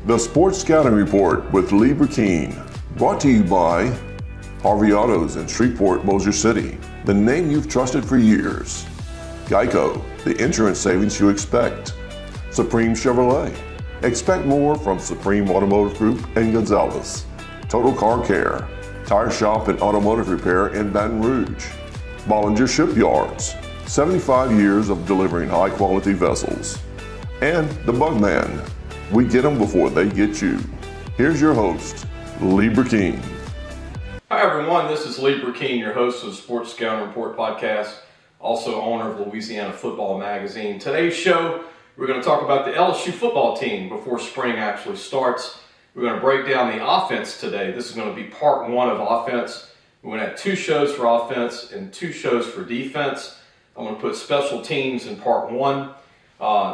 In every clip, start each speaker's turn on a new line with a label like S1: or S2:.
S1: The Sports Scouting Report with Lee Burkeen, brought to you by Harvey Autos in Shreveport, Bossier City, the name you've trusted for years. Geico, the insurance savings you expect. Supreme Chevrolet, expect more from Supreme Automotive Group and Gonzalez. Total Car Care, tire shop and automotive repair in Baton Rouge. Bollinger Shipyards, 75 years of delivering high-quality vessels. And the Bugman, we get them before they get you. Here's your host, Lee Burkeen.
S2: Hi everyone, this is Lee Burkeen, your host of the Sports Scouting Report podcast, also owner of Louisiana Football Magazine. Today's show, we're going to talk about the LSU football team before spring actually starts. We're going to break down the offense today. This is going to be part one of offense. We're going to have 2 shows for offense and 2 shows for defense. I'm going to put special teams in part 1.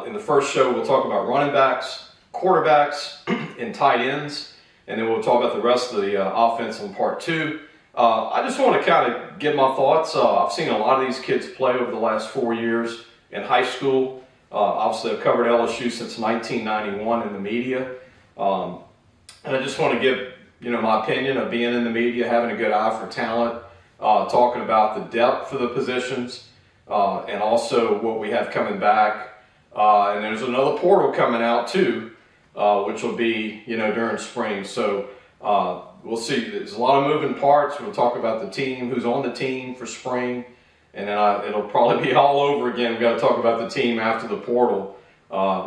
S2: In the first show, we'll talk about running backs, quarterbacks, and tight ends. And then we'll talk about the rest of the offense in part 2. I just want to kind of give my thoughts. I've seen a lot of these kids play over the last 4 years in high school. Obviously, I've covered LSU since 1991 in the media. And I just want to give my opinion of being in the media, having a good eye for talent, talking about the depth of the positions, and also what we have coming back. And there's another portal coming out too, which will be, during spring. So we'll see. There's a lot of moving parts. We'll talk about the team, who's on the team for spring, and then it'll probably be all over again. We've got to talk about the team after the portal,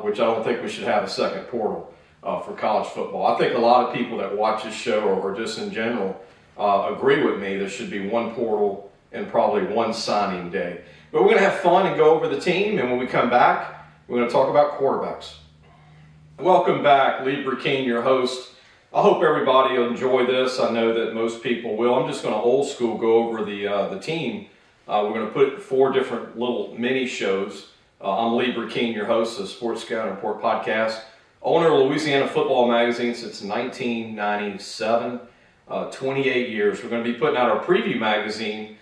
S2: which I don't think we should have a second portal for college football. I think a lot of people that watch this show or just in general agree with me. There should be one portal and probably one signing day. But we're going to have fun and go over the team, and when we come back, we're going to talk about quarterbacks. Welcome back, Lee Burkeen, your host. I hope everybody will enjoy this. I know that most people will. I'm just going to old school go over the team. We're going to put 4 different little mini shows. I'm Lee Burkeen, your host of the Sports Scouting Report podcast, owner of Louisiana Football Magazine since 1997, 28 years. We're going to be putting out our preview magazine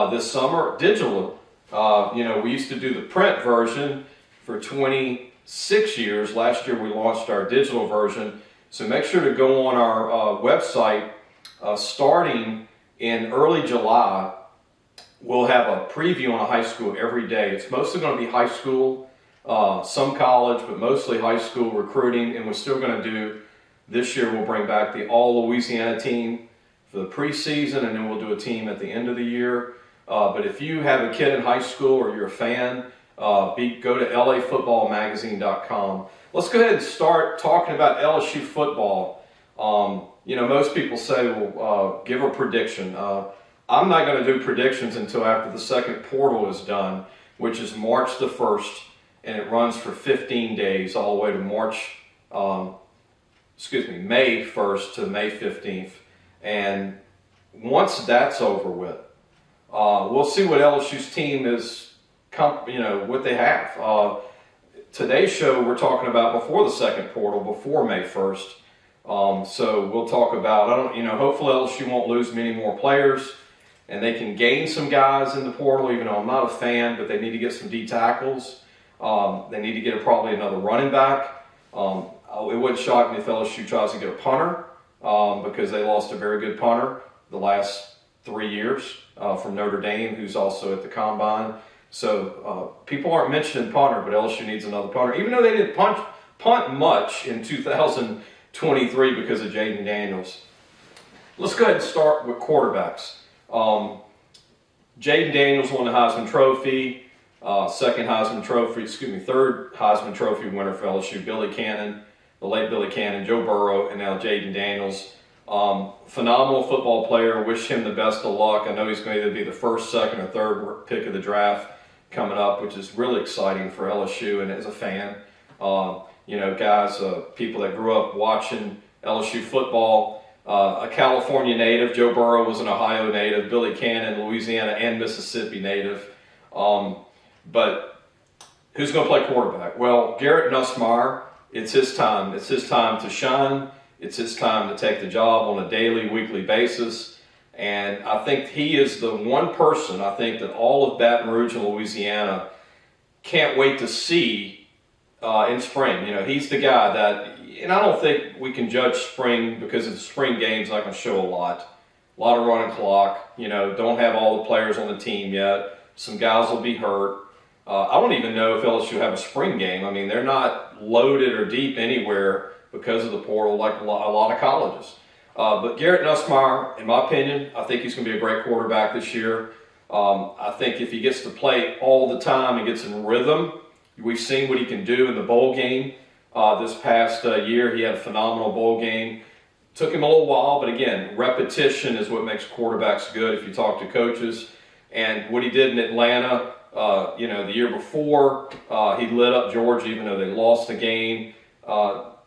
S2: this summer, digital. We used to do the print version for 26 years. Last year we launched our digital version. So make sure to go on our website starting in early July. We'll have a preview on a high school every day. It's mostly going to be high school, some college, but mostly high school recruiting. And we're still going to do, this year we'll bring back the all Louisiana team for the preseason, and then we'll do a team at the end of the year. But if you have a kid in high school or you're a fan, go to lafootballmagazine.com. Let's go ahead and start talking about LSU football. Most people say, well, give a prediction. I'm not going to do predictions until after the second portal is done, which is March the 1st, and it runs for 15 days all the way to May 1st to May 15th. And once that's over with, we'll see what LSU's team is, what they have. Today's show, we're talking about before the second portal, before May 1st. So we'll talk about, hopefully LSU won't lose many more players, and they can gain some guys in the portal, even though I'm not a fan, but they need to get some D tackles. They need to get probably another running back. It wouldn't shock me if LSU tries to get a punter, because they lost a very good punter the last 3 years from Notre Dame, who's also at the combine. So people aren't mentioning punter, but LSU needs another punter, even though they didn't punt much in 2023 because of Jaden Daniels. Let's go ahead and start with quarterbacks. Jaden Daniels won the Heisman Trophy, third Heisman Trophy winner for LSU. Billy Cannon, the late Billy Cannon, Joe Burrow, and now Jaden Daniels. Phenomenal football player. Wish him the best of luck. I know he's going to either be the first, second, or third pick of the draft coming up, which is really exciting for LSU and as a fan. Guys, people that grew up watching LSU football, a California native. Joe Burrow was an Ohio native. Billy Cannon, Louisiana and Mississippi native. But who's going to play quarterback? Well, Garrett Nussmeier, it's his time. It's his time to shine. It's his time to take the job on a daily, weekly basis. And I think he is the one person, I think, that all of Baton Rouge and Louisiana can't wait to see in spring. He's the guy that, and I don't think we can judge spring because it's spring games not going to show a lot. A lot of running clock, don't have all the players on the team yet. Some guys will be hurt. I don't even know if LSU have a spring game. I mean, they're not loaded or deep anywhere because of the portal like a lot of colleges. But Garrett Nussmeier, in my opinion, I think he's going to be a great quarterback this year. I think if he gets to play all the time and gets in rhythm, we've seen what he can do in the bowl game. This past year, he had a phenomenal bowl game. Took him a little while, but again, repetition is what makes quarterbacks good if you talk to coaches. And what he did in Atlanta, the year before, he lit up Georgia even though they lost the game.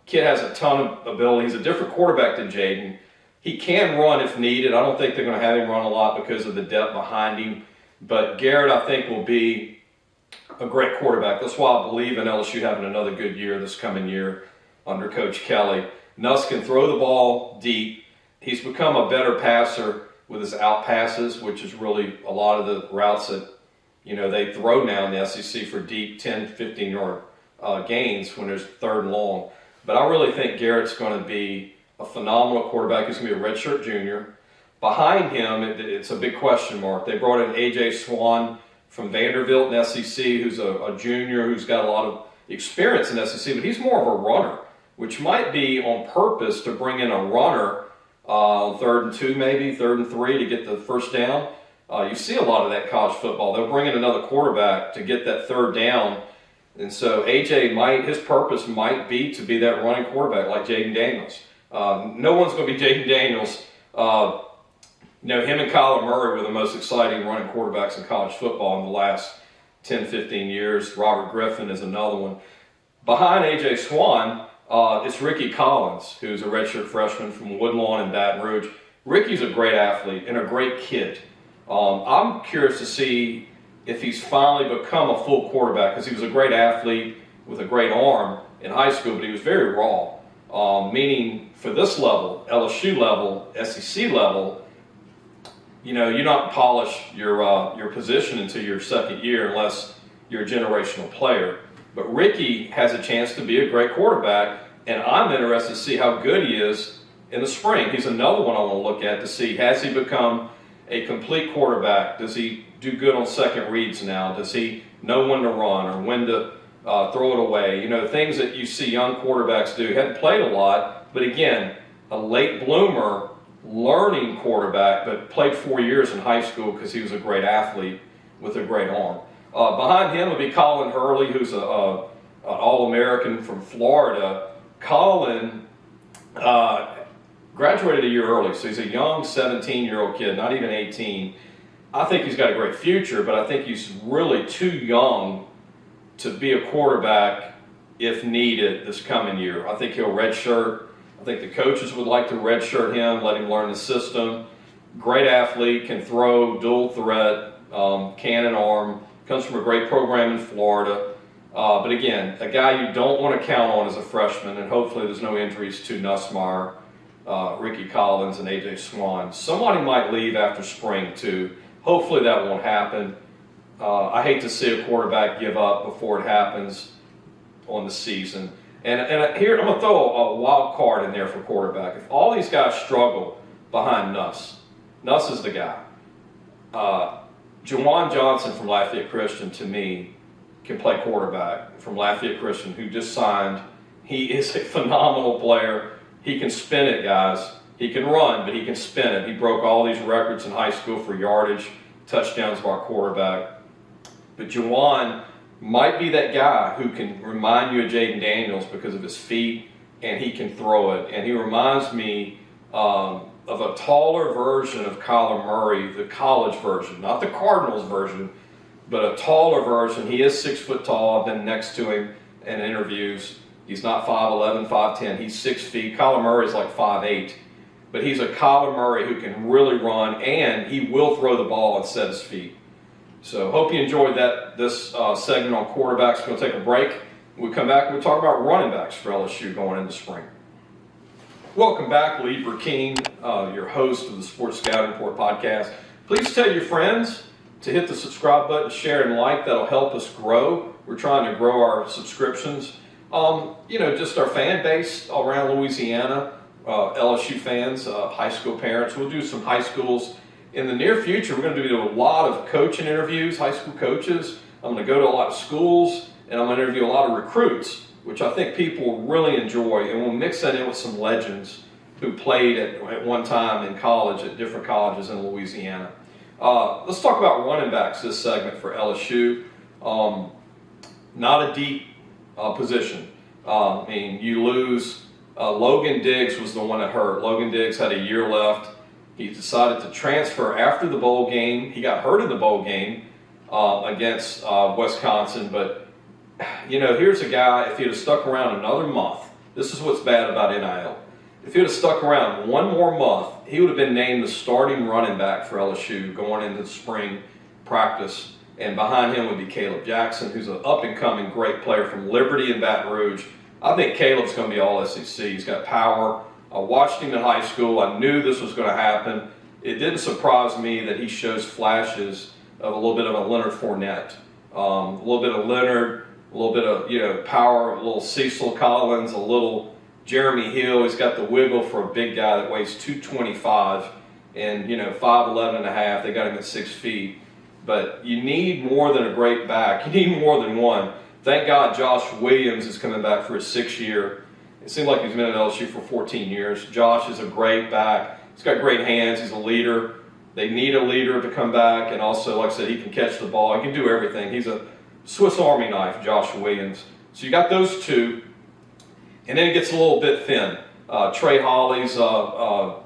S2: Kid has a ton of ability. He's a different quarterback than Jaden. He can run if needed. I don't think they're going to have him run a lot because of the depth behind him. But Garrett, I think, will be a great quarterback. That's why I believe in LSU having another good year this coming year under Coach Kelly. Nuss can throw the ball deep. He's become a better passer with his out passes, which is really a lot of the routes that they throw now in the SEC for deep 10, 15-yard gains when there's third and long. But I really think Garrett's going to be a phenomenal quarterback. He's going to be a redshirt junior. Behind him, it's a big question mark. They brought in A.J. Swan from Vanderbilt in SEC, who's a junior who's got a lot of experience in SEC, but he's more of a runner, which might be on purpose to bring in a runner on 3rd and 2 maybe, 3rd and 3 to get the first down. You see a lot of that in college football. They'll bring in another quarterback to get that third down. And so his purpose might be to be that running quarterback like Jaden Daniels. No one's going to be Jaden Daniels. Him and Kyler Murray were the most exciting running quarterbacks in college football in the last 10, 15 years. Robert Griffin is another one. Behind A.J. Swan, it's Ricky Collins, who's a redshirt freshman from Woodlawn in Baton Rouge. Ricky's a great athlete and a great kid. I'm curious to see if he's finally become a full quarterback, because he was a great athlete with a great arm in high school, but he was very raw. Meaning for this level, LSU level, SEC level, you don't polish your position until your second year unless you're a generational player. But Ricky has a chance to be a great quarterback, and I'm interested to see how good he is in the spring. He's another one I want to look at to see, has he become a complete quarterback? Does he do good on second reads now? Does he know when to run or when to throw it away? Things that you see young quarterbacks do. He hadn't played a lot, but again, a late bloomer, learning quarterback, but played 4 years in high school because he was a great athlete with a great arm. Behind him would be Colin Hurley, who's an All-American from Florida. Colin graduated a year early, so he's a young 17-year-old kid, not even 18. I think he's got a great future, but I think he's really too young to be a quarterback if needed this coming year. I think he'll redshirt. I think the coaches would like to redshirt him, let him learn the system. Great athlete, can throw, dual threat, cannon arm, comes from a great program in Florida. But again, a guy you don't want to count on as a freshman, and hopefully there's no injuries to Nussmeier, Ricky Collins, and A.J. Swan. Somebody might leave after spring too. Hopefully that won't happen. I hate to see a quarterback give up before it happens on the season. And here, I'm going to throw a wild card in there for quarterback. If all these guys struggle behind Nuss is the guy. Juwan Johnson from Lafayette Christian, to me, can play quarterback from Lafayette Christian, who just signed. He is a phenomenal player. He can spin it, guys. He can run, but he can spin it. He broke all these records in high school for yardage, touchdowns by quarterback. But Juwan might be that guy who can remind you of Jaden Daniels because of his feet, and he can throw it. And he reminds me of a taller version of Kyler Murray, the college version, not the Cardinals version, but a taller version. He is 6 foot tall. I've been next to him in interviews. He's not 5'11", 5'10". He's 6 feet. Kyler Murray's like 5'8". But he's a Kyler Murray who can really run, and he will throw the ball and set his feet. So hope you enjoyed this segment on quarterbacks. We're going to take a break. When we come back, we'll talk about running backs for LSU going into spring. Welcome back, Lee Burkeen, your host of the Sports Scouting Report podcast. Please tell your friends to hit the subscribe button, share, and like. That'll help us grow. We're trying to grow our subscriptions Just our fan base around Louisiana, LSU fans, high school parents. We'll do some high schools. In the near future, we're going to do a lot of coaching interviews, high school coaches. I'm going to go to a lot of schools, and I'm going to interview a lot of recruits, which I think people will really enjoy. And we'll mix that in with some legends who played at one time in college at different colleges in Louisiana. Let's talk about running backs this segment for LSU. Not a deep position. You lose. Logan Diggs was the one that hurt. Logan Diggs had a year left. He decided to transfer after the bowl game. He got hurt in the bowl game against Wisconsin. But, here's a guy, if he'd have stuck around another month, this is what's bad about NIL. If he would have stuck around one more month, he would have been named the starting running back for LSU going into the spring practice. And behind him would be Caleb Jackson, who's an up-and-coming great player from Liberty and Baton Rouge. I think Caleb's going to be all SEC. He's got power. I watched him in high school. I knew this was going to happen. It didn't surprise me that he shows flashes of a little bit of a Leonard Fournette, a little bit of Leonard, a little bit of power, a little Cecil Collins, a little Jeremy Hill. He's got the wiggle for a big guy that weighs 225 and 5'11 and a half. They got him at 6 feet. But you need more than a great back. You need more than one. Thank God Josh Williams is coming back for his 6th year. It seems like he's been at LSU for 14 years. Josh is a great back. He's got great hands. He's a leader. They need a leader to come back. And also, like I said, he can catch the ball. He can do everything. He's a Swiss Army knife, Josh Williams. So you got those two. And then it gets a little bit thin. Trey Holly's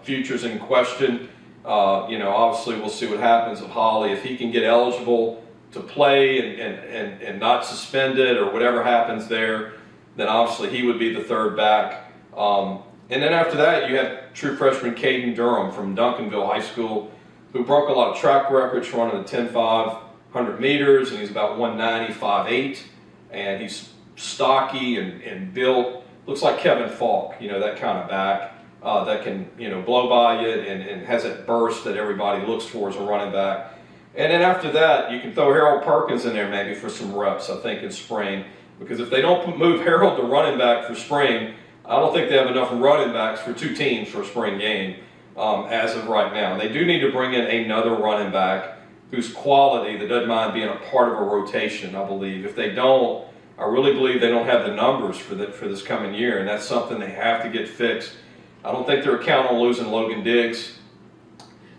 S2: future's in question. Obviously we'll see what happens with Holly. If he can get eligible to play and not suspended or whatever happens there, then obviously he would be the third back. And then after that, you have true freshman Caden Durham from Duncanville High School, who broke a lot of track records running the 10.5 100 meters, and he's about 190, 5'8", and he's stocky and built. Looks like Kevin Falk, that kind of back. That can blow by you and has that burst that everybody looks for as a running back. And then after that, you can throw Harold Perkins in there maybe for some reps, I think, in spring. Because if they don't move Harold to running back for spring, I don't think they have enough running backs for 2 teams for a spring game as of right now. They do need to bring in another running back whose quality that doesn't mind being a part of a rotation, I believe. If they don't, I really believe they don't have the numbers for this coming year, and that's something they have to get fixed. I don't think they're counting on losing Logan Diggs.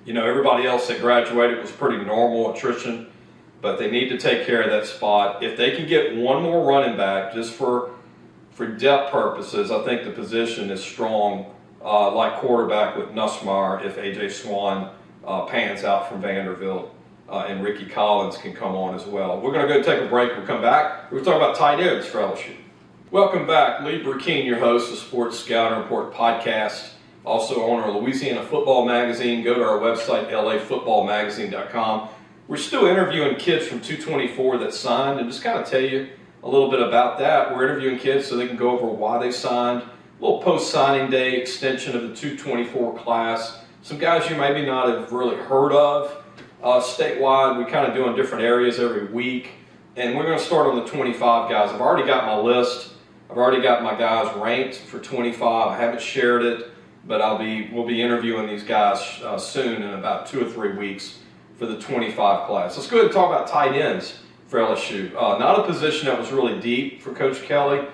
S2: Everybody else that graduated was pretty normal attrition, but they need to take care of that spot. If they can get one more running back just for depth purposes, I think the position is strong, like quarterback with Nussmeier if A.J. Swan pans out from Vanderbilt, and Ricky Collins can come on as well. We're going to go take a break. We'll come back. We're talking about tight ends for LSU. Welcome back. Lee Burkeen, your host of Sports Scouting Report podcast, also owner of Louisiana Football Magazine. Go to our website, lafootballmagazine.com. We're still interviewing kids from 224 that signed, and just kind of tell you a little bit about that. We're interviewing kids so they can go over why they signed, a little post-signing day extension of the 224 class, some guys you maybe not have really heard of. Statewide, we kind of do in different areas every week, and we're going to start on the 25 guys. I've already got my list. I've already got my guys ranked for 25. I haven't shared it, but we'll be interviewing these guys soon in about 2 or 3 weeks for the 25 class. Let's go ahead and talk about tight ends for LSU. Not a position that was really deep for Coach Kelly.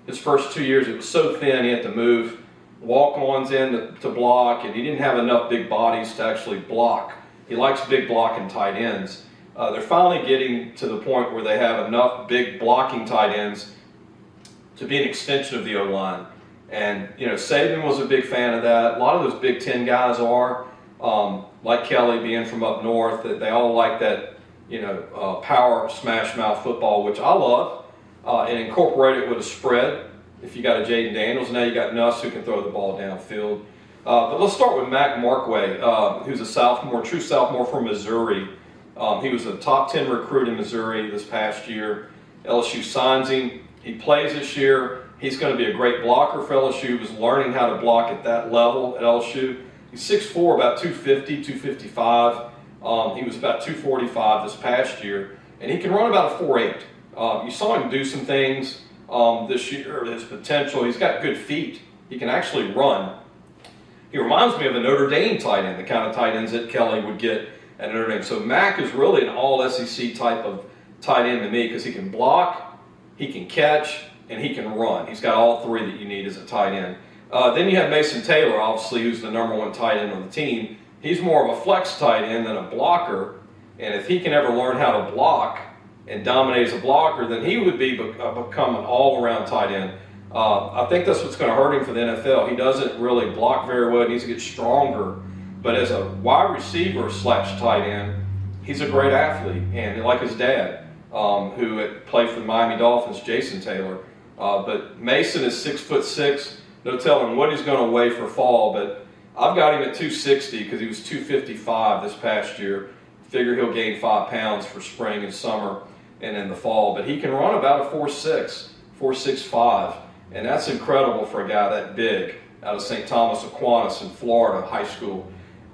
S2: His first 2 years, it was so thin he had to move walk-ons in to block, and he didn't have enough big bodies to actually block. He likes big blocking tight ends. They're finally getting to the point where they have enough big blocking tight ends to be an extension of the O-line. And, Saban was a big fan of that. A lot of those Big Ten guys are, like Kelly being from up north, that they all like that, power smash mouth football, which I love, and incorporate it with a spread. If you got a Jaden Daniels, now you got Nuss who can throw the ball downfield. But let's start with Mac Markway, who's a sophomore, true sophomore from Missouri. He was a top 10 recruit in Missouri this past year. LSU signs him. He plays this year. He's going to be a great blocker for LSU. He was learning how to block at that level at LSU. He's 6'4", about 250, 255. He was about 245 this past year. And he can run about a 4'8". You saw him do some things this year, his potential. He's got good feet. He can actually run. He reminds me of a Notre Dame tight end, the kind of tight ends that Kelly would get at Notre Dame. So Mack is really an all-SEC type of tight end to me because he can block, he can catch, and he can run. He's got all three that you need as a tight end. Then you have Mason Taylor, obviously, who's the #1 tight end on the team. He's more of a flex tight end than a blocker, and if he can ever learn how to block and dominate as a blocker, then he would become an all-around tight end. I think that's what's going to hurt him for the NFL. He doesn't really block very well. He needs to get stronger. But as a wide receiver / tight end, he's a great athlete, and like his dad, who had played for the Miami Dolphins, Jason Taylor. But Mason is 6'6". No telling what he's going to weigh for fall, but I've got him at 260 because he was 255 this past year. Figure he'll gain 5 pounds for spring and summer and in the fall. But he can run about a 4'6", 4'6'5", and that's incredible for a guy that big out of St. Thomas Aquinas in Florida high school.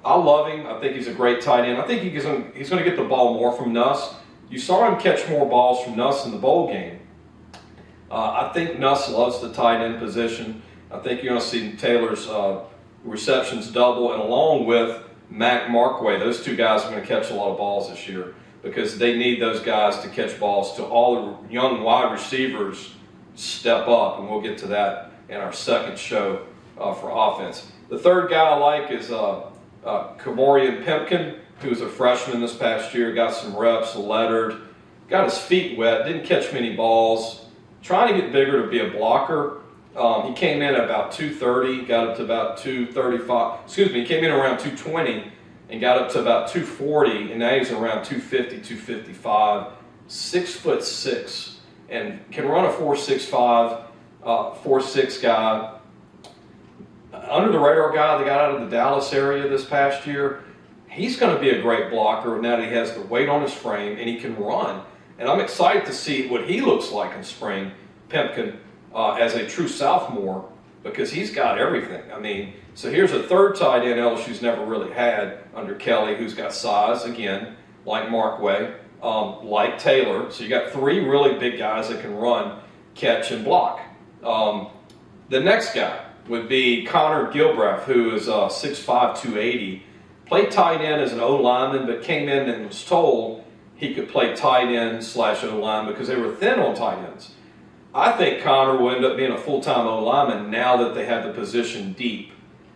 S2: I love him. I think he's a great tight end. I think he's going to get the ball more from Nuss. You saw him catch more balls from Nuss in the bowl game. I think Nuss loves the tight end position. I think you're going to see Taylor's receptions double, and along with Mac Markway, those two guys are going to catch a lot of balls this year because they need those guys to catch balls to all the young wide receivers step up, and we'll get to that in our second show for offense. The third guy I like is Kamorian Pimpkin, who's a freshman this past year, got some reps, lettered, got his feet wet, didn't catch many balls, trying to get bigger to be a blocker. He came in at about 230, got up to about 235. He came in around 220 and got up to about 240, and now he's around 250, 255. 6'6", and can run a 4.65, 4.6 guy. Under the radar guy that got out of the Dallas area this past year. He's going to be a great blocker now that he has the weight on his frame and he can run. And I'm excited to see what he looks like in spring, Pimpkin, as a true sophomore, because he's got everything. I mean, so here's a third tight end LSU's never really had under Kelly, who's got size, again, like Markway, like Taylor. So you got three really big guys that can run, catch, and block. The next guy would be Connor Gilbreth, who is 6'5", 280. Played tight end as an O-lineman, but came in and was told he could play tight end / O-line because they were thin on tight ends. I think Connor will end up being a full-time O-lineman now that they have the position deep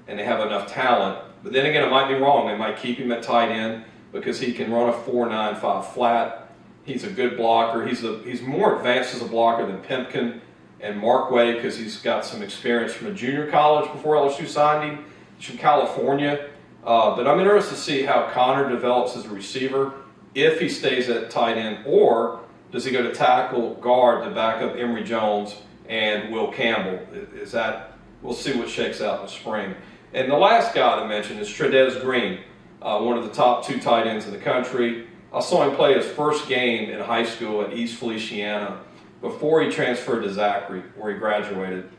S2: and they have enough talent. But then again, it might be wrong. They might keep him at tight end because he can run a 4.95 flat. He's a good blocker. He's more advanced as a blocker than Pimpkin and Markway because he's got some experience from a junior college before LSU signed him. He's from California. But I'm interested to see how Connor develops as a receiver, if he stays at tight end, or does he go to tackle guard to back up Emory Jones and Will Campbell? We'll see what shakes out in the spring. And the last guy to mention is Trudez Green, one of the top 2 tight ends in the country. I saw him play his first game in high school at East Feliciana before he transferred to Zachary, where he graduated.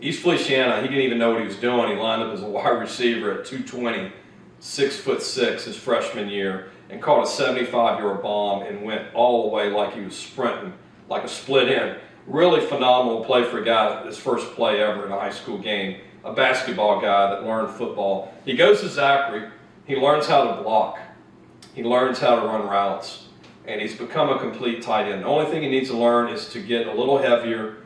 S2: East Feliciana, he didn't even know what he was doing. He lined up as a wide receiver at 220, 6'6", his freshman year, and caught a 75-yard bomb and went all the way like he was sprinting, like a split end. Really phenomenal play for a guy, his first play ever in a high school game. A basketball guy that learned football. He goes to Zachary. He learns how to block. He learns how to run routes. And he's become a complete tight end. The only thing he needs to learn is to get a little heavier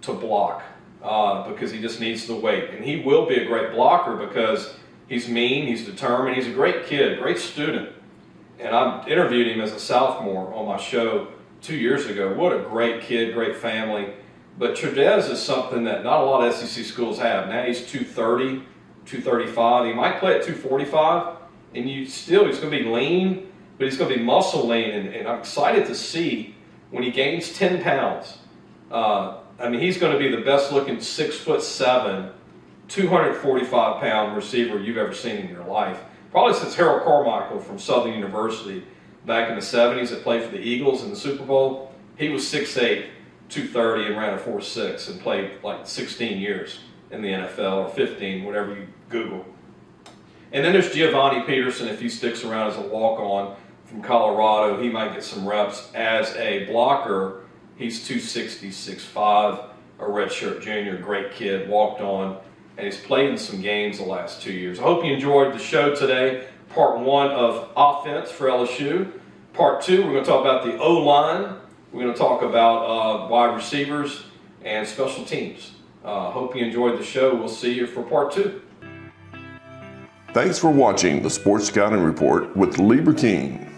S2: to block. Because he just needs the weight. And he will be a great blocker because he's mean, he's determined, he's a great kid, great student. And I interviewed him as a sophomore on my show 2 years ago. What a great kid, great family. But Trudez is something that not a lot of SEC schools have. Now he's 230, 235. He might play at 245. And he's going to be lean, but he's going to be muscle lean. And I'm excited to see when he gains 10 pounds. He's going to be the best looking 6'7", 245-pound receiver you've ever seen in your life. Probably since Harold Carmichael from Southern University back in the 70s that played for the Eagles in the Super Bowl. He was 6'8", 230 and ran a 4.6 and played like 16 years in the NFL, or 15, whatever you Google. And then there's Giovanni Peterson. If he sticks around as a walk-on from Colorado, he might get some reps as a blocker He's 260, 6'5", a redshirt junior, great kid, walked on, and he's played in some games the last 2 years. I hope you enjoyed the show today. Part 1 of offense for LSU. Part 2, we're going to talk about the O-line. We're going to talk about wide receivers and special teams. Hope you enjoyed the show. We'll see you for Part 2.
S1: Thanks for watching the Sports Scouting Report with Lieber King.